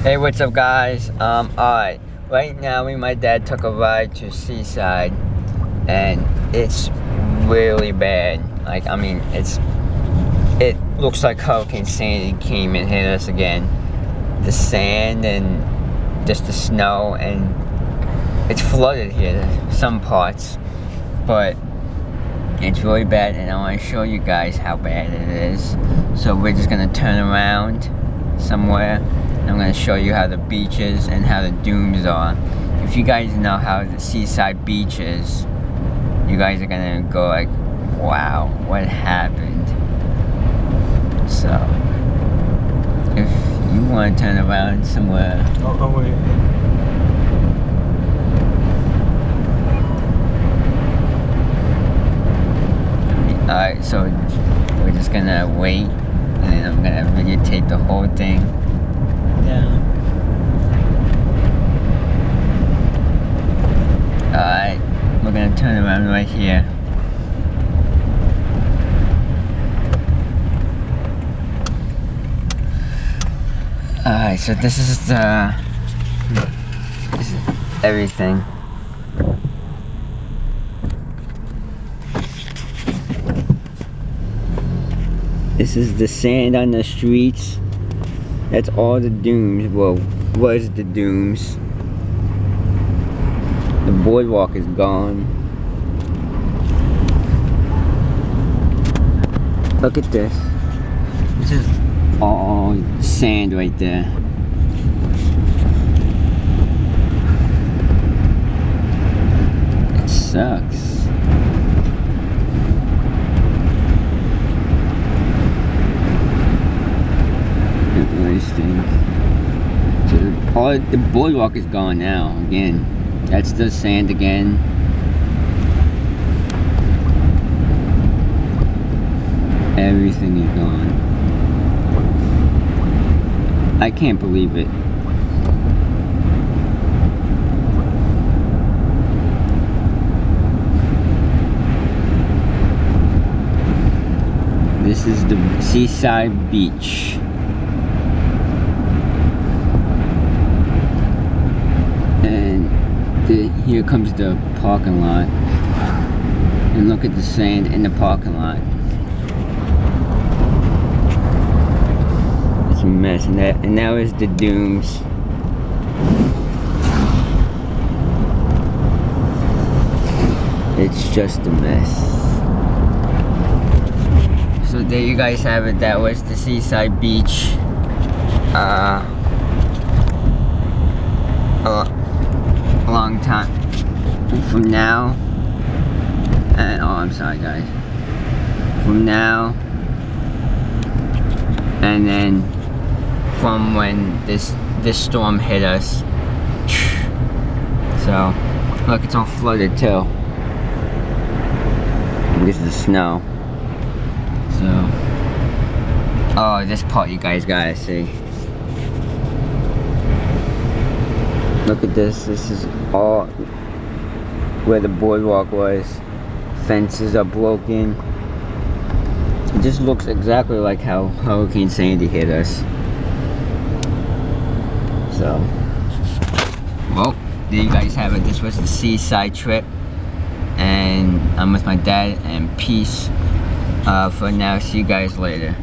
Hey, what's up, guys? Alright, right now me and my dad took a ride to Seaside, and it's really bad. Like, I mean, it looks like Hurricane Sandy came and hit us again. The sand and just the snow, and it's flooded here, some parts, but it's really bad, and I want to show you guys how bad it is. So we're just gonna turn around somewhere. I'm going to show you how the beach is and how the dunes are. If you guys know how the Seaside beach is, you guys are going to go like, wow, what happened? So, if you want to turn around somewhere. Oh, wait. Alright, so we're just going to wait, and then I'm going to videotape the whole thing. Alright, we're gonna turn around right here. Alright, so this is everything. This is the sand on the streets. That's all the dunes. Well, was the dunes. The boardwalk is gone. Look at this. This is all sand right there. It sucks. So all the boardwalk is gone now again. That's the sand again. Everything is gone. I can't believe it. This is the Seaside Beach. Here comes the parking lot, and look at the sand in the parking lot. It's a mess, and now is the dunes. It's just a mess. So there you guys have it. That was the Seaside Beach. A long time from now, and oh, I'm sorry, guys. From now, and then from when this storm hit us. So look, it's all flooded too. This is the snow. So, oh, this part you guys gotta see. Look at this. This is all where the boardwalk was. Fences are broken. It just looks exactly like how Hurricane Sandy hit us. So, well, there you guys have it. This was the Seaside trip, and I'm with my dad, and peace for now. See you guys later.